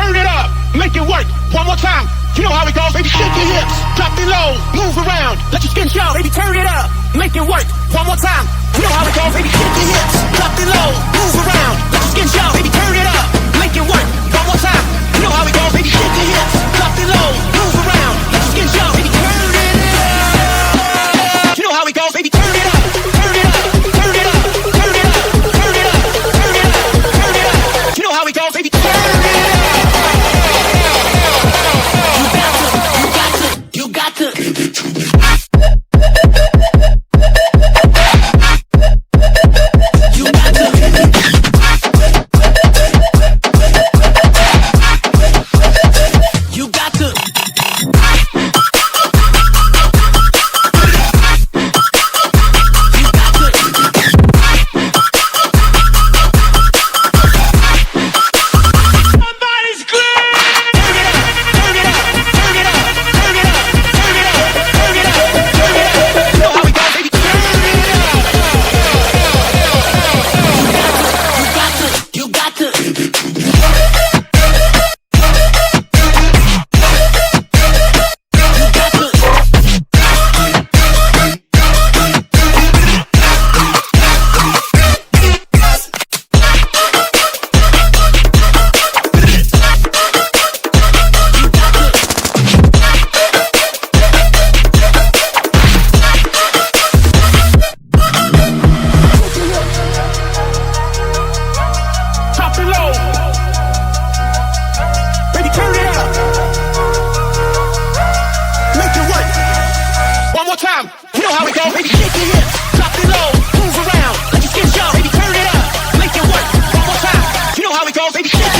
turn it up, make it work. One more time, you know how it goes, baby. Shake your hips, drop it low, move around, let your skin show, baby. Turn it up, make it work. One more time, you know how it goes, baby. Shake your hips, drop it low, move around, let your skin show, baby. Turn it up, make it work. One more time, you know how it goes, baby. Shake your hips, drop it low, move around, let your skin show, baby. Turn it up, you know how it goes, baby. Turn it up, turn it up, turn it up, turn it up, turn it up, turn it up, turn it up. You know how it goes, baby. Turn it up. You got to give it to me. You know how it goes, baby. Shake your hips, drop it low, move around, let your skin show, baby. Turn it up, make it work. One more time. You know how it goes, baby. Shake